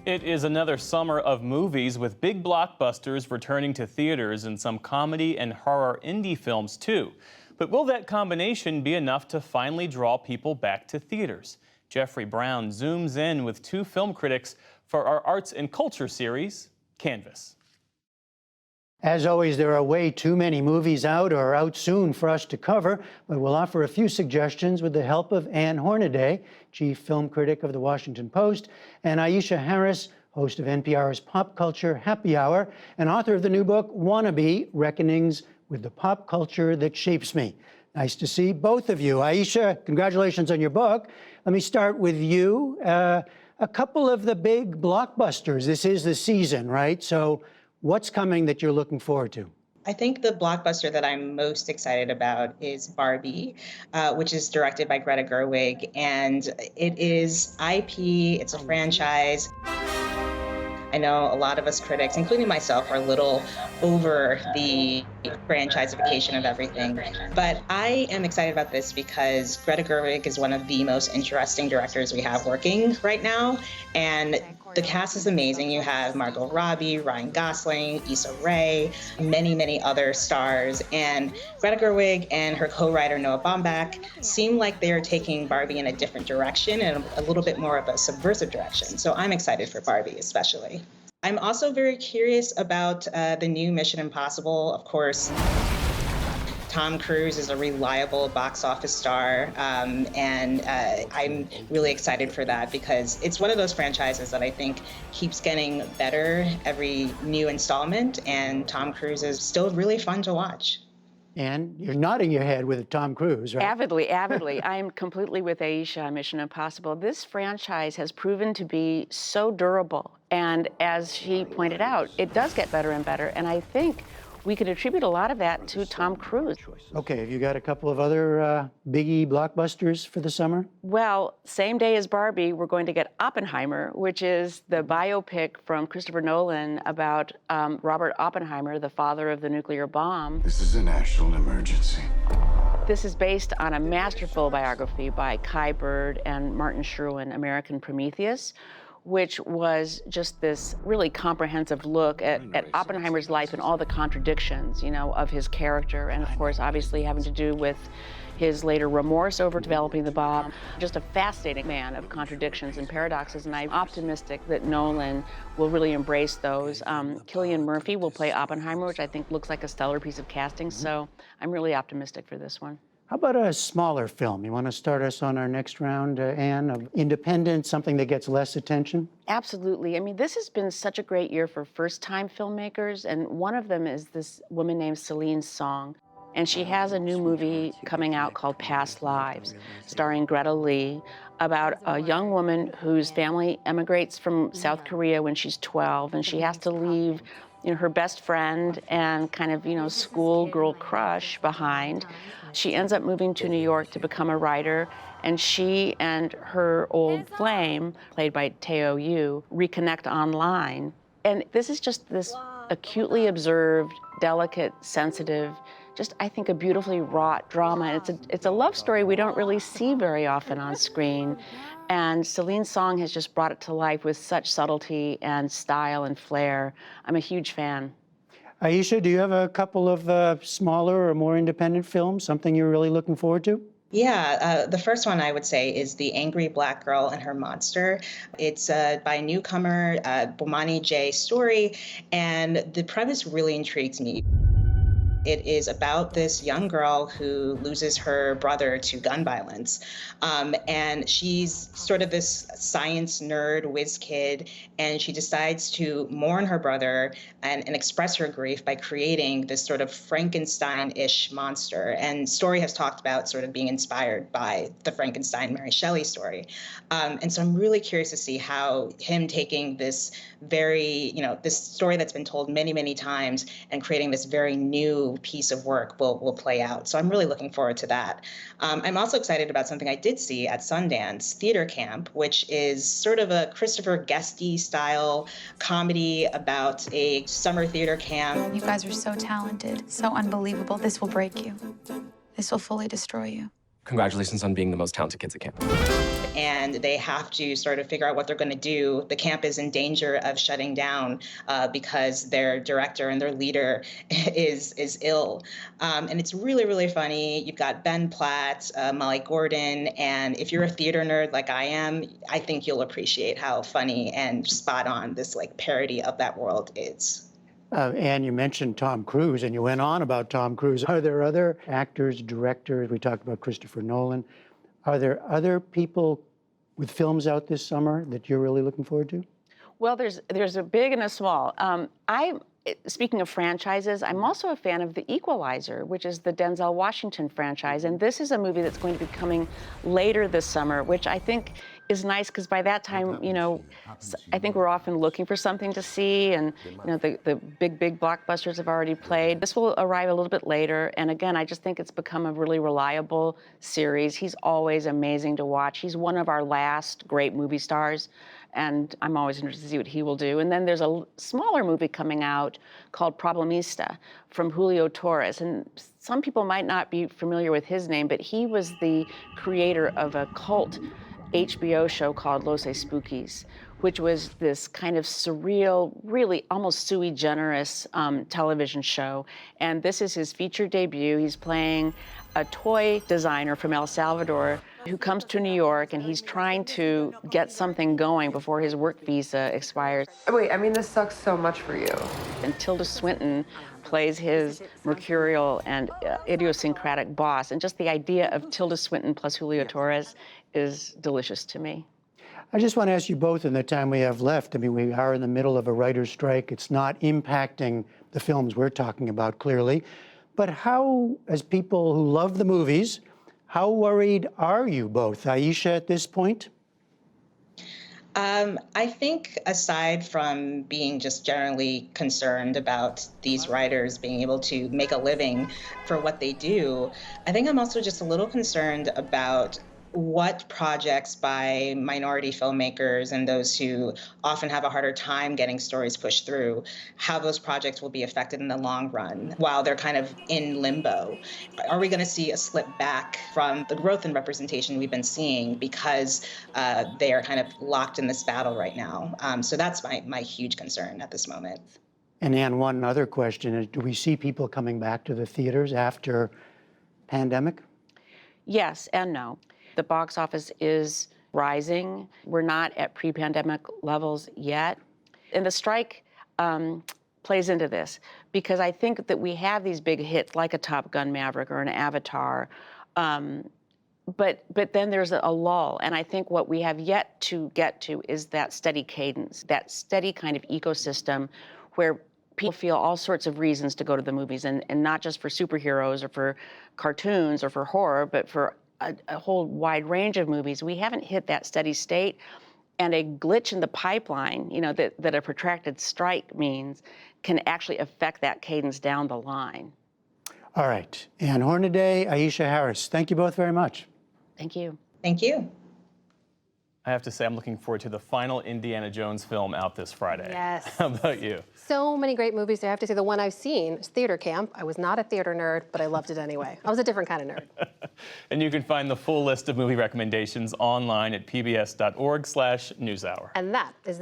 It is another summer of movies with big blockbusters returning to theaters and some comedy and horror indie films too. But will that combination be enough to finally draw people back to theaters? Jeffrey Brown zooms in with two film critics for our Arts and Culture series, Canvas. As always, there are way too many movies out or out soon for us to cover, but we'll offer a few suggestions with the help of Ann Hornaday, chief film critic of The Washington Post, and Aisha Harris, host of NPR's Pop Culture Happy Hour, and author of the new book, Wannabe: Reckonings with the Pop Culture That Shapes Me. Nice to see both of you. Aisha, congratulations on your book. Let me start with you. A couple of the big blockbusters. This is the season, right? So what's coming that you're looking forward to? I think the blockbuster that I'm most excited about is Barbie, which is directed by Greta Gerwig, and it is IP, it's a franchise. I know a lot of us critics, including myself, are a little over the franchiseification of everything. But I am excited about this because Greta Gerwig is one of the most interesting directors we have working right now. And the cast is amazing. You have Margot Robbie, Ryan Gosling, Issa Rae, many, many other stars. And Greta Gerwig and her co-writer Noah Baumbach seem like they are taking Barbie in a different direction and a little bit more of a subversive direction. So I'm excited for Barbie, especially. I'm also very curious about the new Mission Impossible. Of course, Tom Cruise is a reliable box office star, and I'm really excited for that because it's one of those franchises that I think keeps getting better every new installment, and Tom Cruise is still really fun to watch. And you're nodding your head with Tom Cruise, right? Avidly, avidly. I'm completely with Aisha on Mission Impossible. This franchise has proven to be so durable. And as she pointed out, it does get better and better. And I think we could attribute a lot of that to Tom Cruise. Okay, have you got a couple of other biggie blockbusters for the summer? Well, same day as Barbie, we're going to get Oppenheimer, which is the biopic from Christopher Nolan about Robert Oppenheimer, the father of the nuclear bomb. This is a national emergency. This is based on a masterful biography by Kai Bird and Martin Sherwin, American Prometheus, which was just this really comprehensive look at Oppenheimer's life and all the contradictions, you know, of his character. And of course, obviously having to do with his later remorse over developing the bomb. Just a fascinating man of contradictions and paradoxes. And I'm optimistic that Nolan will really embrace those. Cillian Murphy will play Oppenheimer, which I think looks like a stellar piece of casting. So I'm really optimistic for this one. How about a smaller film? You want to start us on our next round, Anne, of independent, something that gets less attention? Absolutely. I mean, this has been such a great year for first-time filmmakers, and one of them is this woman named Celine Song. And she has a new movie coming out called Past Lives, starring Greta Lee, about a young woman whose family emigrates from South Korea when she's 12, and she has to leave, you know, her best friend and kind of, you know, schoolgirl crush behind. She ends up moving to New York to become a writer, and she and her old flame, played by Teo Yoo, reconnect online. And this is just this acutely observed, delicate, sensitive, just, I think, a beautifully wrought drama. It's a love story we don't really see very often on screen. And Celine Song has just brought it to life with such subtlety and style and flair. I'm a huge fan. Aisha, do you have a couple of smaller or more independent films, something you're really looking forward to? Yeah, the first one I would say is The Angry Black Girl and Her Monster. It's by newcomer Bomani J. Story, and the premise really intrigues me. It is about this young girl who loses her brother to gun violence. And she's sort of this science nerd whiz kid, and she decides to mourn her brother and express her grief by creating this sort of Frankenstein-ish monster. And Story has talked about sort of being inspired by the Frankenstein Mary Shelley story. And so I'm really curious to see how him taking this very, this story that's been told many, many times and creating this very new piece of work will play out. So I'm really looking forward to that. I'm also excited about something I did see at Sundance, Theater Camp, which is sort of a Christopher Guesty style comedy about a summer theater camp. You guys are so talented, so unbelievable. This will break you. This will fully destroy you. Congratulations on being the most talented kids at camp. and they have to sort of figure out what they're going to do. The camp is in danger of shutting down because their director and their leader is ill. And it's really, really funny. You've got Ben Platt, Molly Gordon, and if you're a theater nerd like I am, I think you'll appreciate how funny and spot on this like parody of that world is. Anne, you mentioned Tom Cruise, and you went on about Tom Cruise. Are there other actors, directors? We talked about Christopher Nolan. Are there other people with films out this summer that you're really looking forward to? Well, there's a big and a small. Speaking of franchises, I'm also a fan of The Equalizer, which is the Denzel Washington franchise. And this is a movie that's going to be coming later this summer, which I think is nice because by that time, you know, I think we're often looking for something to see. And, you know, the big blockbusters have already played. This will arrive a little bit later. And again, I just think it's become a really reliable series. He's always amazing to watch. He's one of our last great movie stars. And I'm always interested to see what he will do. And then there's a smaller movie coming out called Problemista from Julio Torres. And some people might not be familiar with his name, but he was the creator of a cult HBO show called Los Spookies, which was this kind of surreal, really almost sui generis television show. And this is his feature debut. He's playing a toy designer from El Salvador who comes to New York, and he's trying to get something going before his work visa expires. Wait, I mean, this sucks so much for you. And Tilda Swinton plays his mercurial and idiosyncratic boss. And just the idea of Tilda Swinton plus Julio Torres is delicious to me. I just want to ask you both in the time we have left. I mean, we are in the middle of a writer's strike. It's not impacting the films we're talking about, clearly. But how, as people who love the movies, how worried are you both, Aisha, at this point? I think aside from being just generally concerned about these writers being able to make a living for what they do, I think I'm also just a little concerned about what projects by minority filmmakers and those who often have a harder time getting stories pushed through, how those projects will be affected in the long run while they're kind of in limbo. Are we going to see a slip back from the growth in representation we've been seeing because they are kind of locked in this battle right now? So that's my huge concern at this moment. And Anne, one other question is, do we see people coming back to the theaters after pandemic? Yes and no. The box office is rising. We're not at pre-pandemic levels yet. And the strike plays into this because I think that we have these big hits like a Top Gun Maverick or an Avatar, but then there's a lull. And I think what we have yet to get to is that steady cadence, that steady kind of ecosystem where people feel all sorts of reasons to go to the movies, and not just for superheroes or for cartoons or for horror, but for a whole wide range of movies. We haven't hit that steady state, and a glitch in the pipeline, you know, that a protracted strike means can actually affect that cadence down the line. All right. Anne Hornaday, Aisha Harris, thank you both very much. Thank you. Thank you. I have to say, I'm looking forward to the final Indiana Jones film out this Friday. Yes. How about you? So many great movies. I have to say the one I've seen is Theater Camp. I was not a theater nerd, but I loved it anyway. I was a different kind of nerd. And you can find the full list of movie recommendations online at pbs.org/newshour. And that is the